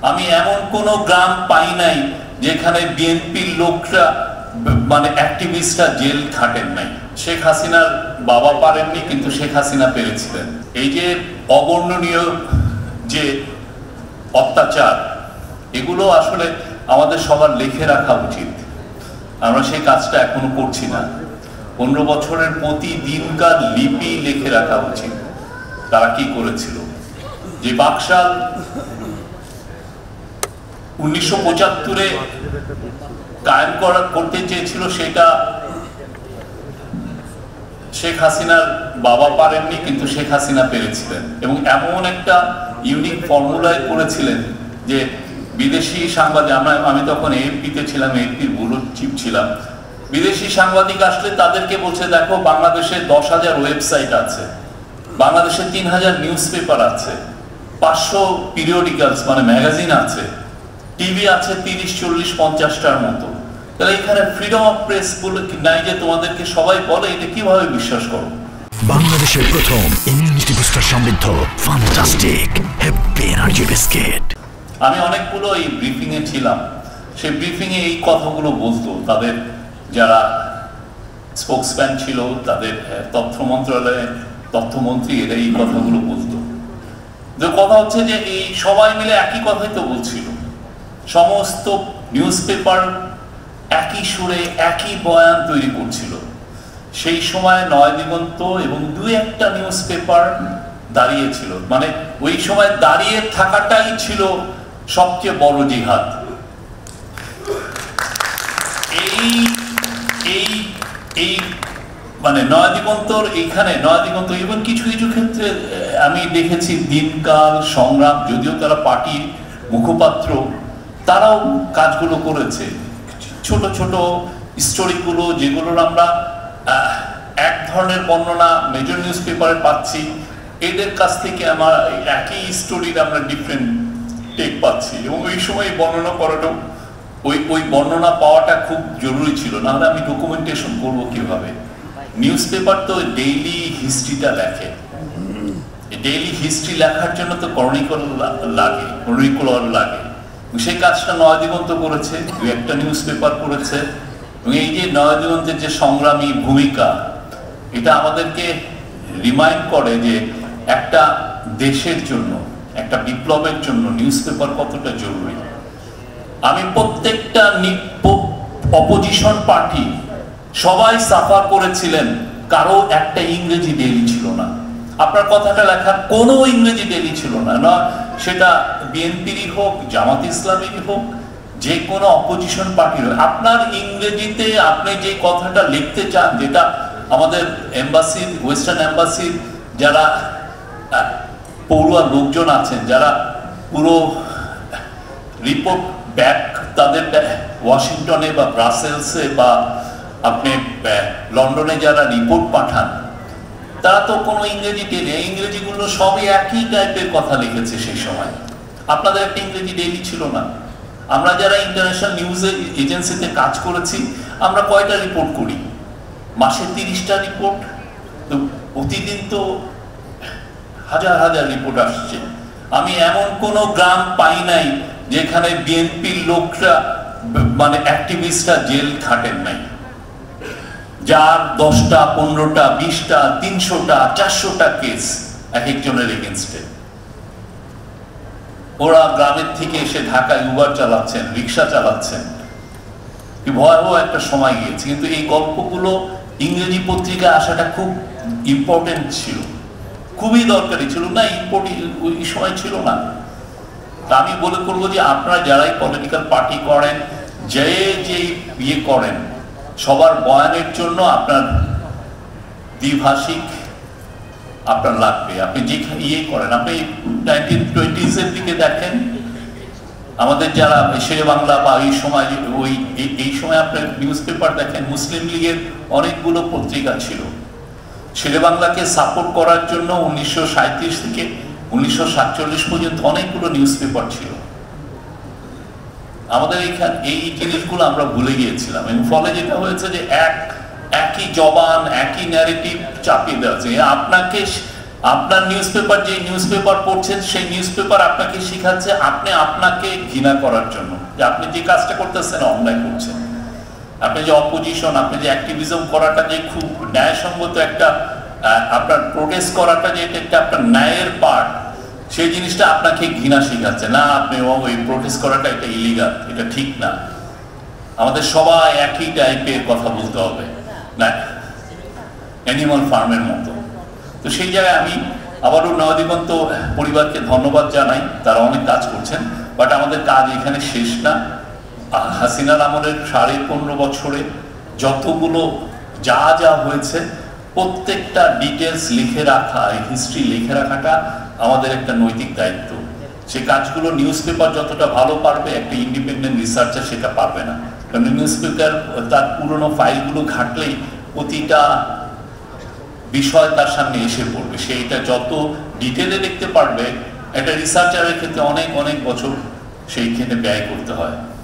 আমি এমন কোন গ্রাম পাই নাই যেখানে বিএনপির লোকরা মানে অ্যাক্টিভিস্টরা জেল খাটেন নাই। শেখ হাসিনার বাবা পারেননি, কিন্তু শেখ হাসিনা পেরেছিলেন। এই যে অবর্ণনীয় যে অত্যাচার, এগুলো আসলে আমাদের সবার লিখে রাখা উচিত। আমরা সেই কাজটা এখনো করছি না। 15 বছরের প্রতিদিনকার লিপি লিখে রাখা উচিত, তারা কি করেছিল। যে বাকশাল 1975-এ কায়েম করতে চেয়েছিল, সেটা শেখ হাসিনার বাবা পারেননি, কিন্তু শেখ হাসিনা পেরেছিলেন। এবং এমন একটা ইউনিক ফর্মুলায় করেছিলেন যে বিদেশি সাংবাদিক, আমি তখন এএফপিতে ছিলাম, এএফপির ব্যুরো চিফ ছিলাম। বিদেশি সাংবাদিক আসলে তাদেরকে বলছে, দেখো বাংলাদেশে 10,000 ওয়েবসাইট আছে, বাংলাদেশে 3,000 নিউজ পেপার আছে, 500 পিরিয়ডিক্যালস মানে ম্যাগাজিন আছে, টিভি আছে 30, 40, 50টার মতো। তাহলে এখানে ফ্রিডম অফ প্রেস বলে নাই যে তোমাদেরকে সবাই বলে, এটা কিভাবে বিশ্বাস করো? বাংলাদেশের প্রথম ইমিউনিটি বুস্টার সমৃদ্ধ ফ্যান্টাস্টিক হ্যাপি এনার্জি বিস্কিট। আমি অনেকগুলো এই ব্রিফিং এ ছিলাম, সেই ব্রিফিং এ এই কথাগুলো বলতো তাদের যারা স্পোকসম্যান ছিল, তাদের তথ্য মন্ত্রণালয়ের তথ্যমন্ত্রী, এরা এই কথাগুলো বলতো। যে কথা হচ্ছে যে এই সবাই মিলে একই কথাই তো বলছিল, সমস্ত নিউজ পেপার একই সুরে একই বয়ান তৈরি করছিল। সেই সময় নয় দিগন্ত এবং 2-1টা নিউজ পেপার দাঁড়িয়েছিল, মানে ওই সময় দাঁড়িয়ে থাকাটাই ছিল সবচেয়ে বড় জিহাদ। এই মানে নয় দিগন্তর এইখানে নয় দিগন্ত এবং কিছু কিছু ক্ষেত্রে আমি দেখেছি দিনকাল সংগ্রাম, যদিও তারা পার্টির মুখপাত্র, তারাও কাজগুলো করেছে। ছোট ছোট স্টোরিগুলো যেগুলোর আমরা এক ধরনের বর্ণনা মেজর নিউজ পেপারে পাচ্ছি, এদের কাছ থেকে আমার একই স্টোরির আমরা ডিফারেন্ট টেক পাচ্ছি। এবং ওই সময় বর্ণনা করাটাও ওই বর্ণনা পাওয়াটা খুব জরুরি ছিল, নাহলে আমি ডকুমেন্টেশন করবো কিভাবে? নিউজ পেপার তো ডেইলি হিস্ট্রিটা লেখে, ডেইলি হিস্ট্রি লেখার জন্য তো কর্নিকুলার লাগে। সেই কাজটা নয় দিগন্ত করেছে, 2-1টা নিউজ পেপার করেছে। এবং এই যে নয় দিগন্তের যে সংগ্রামী ভূমিকা, এটা আমাদেরকে রিমাইন্ড করে যে একটা দেশের জন্য, একটা বিপ্লবের জন্য নিউজ পেপার কতটা জরুরি। আমি প্রত্যেকটা অপোজিশন পার্টি সবাই সাফার করেছিলেন, কারো একটা ইংরেজি ডেইলি ছিল না, আপনার কথাটা লেখার কোনো ইংরেজি ডেইলি ছিল না, না সেটা বিএনপিরই হোক, জামাত ইসলামীরই হোক, যে কোনো অপোজিশন পার্টির হোক, আপনার ইংরেজিতে আপনি যে কথাটা লিখতে চান, যেটা আমাদের এম্বাসির, ওয়েস্টার্ন এম্বাসির যারা পড়ুয়া লোকজন আছেন, যারা পুরো রিপোর্ট ব্যাক তাদের ওয়াশিংটনে বা ব্রাসেলসে বা আপনি লন্ডনে যারা রিপোর্ট পাঠান, তারা তো কোনো ইংরেজি টেনে, ইংরেজিগুলো সবই একই টাইপের কথা লিখেছে সেই সময়। আপনাদের একটা ইংরেজি ডেইলি ছিল না। আমরা যারা ইন্টারন্যাশনাল নিউজ এজেন্সিতে কাজ করেছি, আমরা কয়টা রিপোর্ট করি? মাসে 30টা রিপোর্ট, তো প্রতিদিন তো হাজার হাজার রিপোর্ট আসছে। আমি এমন কোনো গ্রাম পাই নাই যেখানে বিএনপির লোকরা মানে অ্যাক্টিভিস্টরা জেল খাটেন নাই, যার 10টা, 15টা, 20টা, 300টা, 400টা কেস এক একজনের এগেনস্টে। ওরা গ্রামের থেকে এসে ঢাকায় উবার চালাচ্ছেন, রিক্সা চালাচ্ছেন, কি ভয়াবহ একটা সময় গিয়েছে। কিন্তু এই গল্পগুলো ইংরেজি পত্রিকায় আসাটা খুব ইম্পর্টেন্ট ছিল, খুবই দরকারি ছিল না, ওই সময় ছিল না। তা আমি বলে করবো যে আপনারা যারাই পলিটিক্যাল পার্টি করেন, যে ইয়ে করেন, সবার বয়ানের জন্য আপনার দ্বিভাষিক আপনার লাগবে। আপনি যে ইয়ে করেন, আপনি 1920s-এর দিকে দেখেন, আমাদের যারা শেরে বাংলা বা এই সময় আপনার নিউজ পেপার দেখেন, মুসলিম লীগের অনেকগুলো পত্রিকা ছিল। শেরে বাংলাকে সাপোর্ট করার জন্য 1937 থেকে 1947 পর্যন্ত অনেকগুলো নিউজ পেপার ছিল। আমাদের এখানে এই জিনিসগুলো আমরা ভুলে গিয়েছিলাম, এবং ফলে যেটা হয়েছে যে একই জবান, একই ন্যারেটিভ চাপিয়ে দেওয়া হচ্ছে। আপনাকে আপনার নিউজপেপার, যে নিউজপেপার পড়ছেন সেই নিউজপেপার আপনাকে শিখাচ্ছে আপনি আপনাকে ঘৃণা করার জন্য, যে আপনি যে কাজটা করতেছেন অন্যায় করছেন। আপনি যে অপোজিশন, আপনি যে অ্যাক্টিভিজম করাটা যে খুব ন্যায়সঙ্গত একটা, আপনার প্রোটেস্ট করাটা যে এটা একটা আপনার ন্যায়ের পার্ট, সেই জিনিসটা আপনাকে ঘৃণা শিখাচ্ছে না। আপনি ওই প্রোটেস্ট করাটা এটা ইলিগাল, এটা ঠিক না। আমাদের সবাই একই টাইপের কথা বলতে হবে, না অ্যানিমাল ফার্মের মতো। তো সেই জায়গায় আমি আবারও নয়াদিগন্ত পরিবারকে ধন্যবাদ জানাই, তারা অনেক কাজ করছেন, বাট আমাদের কাজ এখানে শেষ না। হাসিনার আমলের 15.5 বছরে যতগুলো যা যা হয়েছে প্রত্যেকটা ডিটেলস লিখে রাখা, হিস্ট্রি লিখে রাখাটা আমাদের একটা নৈতিক দায়িত্ব। সেই কাজগুলো নিউজপেপার যতটা ভালো পারবে, একটা ইন্ডিপেন্ডেন্ট রিসার্চার সেটা পারবে না। কারণ নিউজপেপার তার পুরনো ফাইলগুলো ঘাটলেই প্রতিটা বিষয় তার সামনে এসে পড়বে। সেইটা যত ডিটেলে দেখতে পারবে, একটা রিসার্চারের ক্ষেত্রে অনেক অনেক বছর সেইখানে ব্যয় করতে হয়।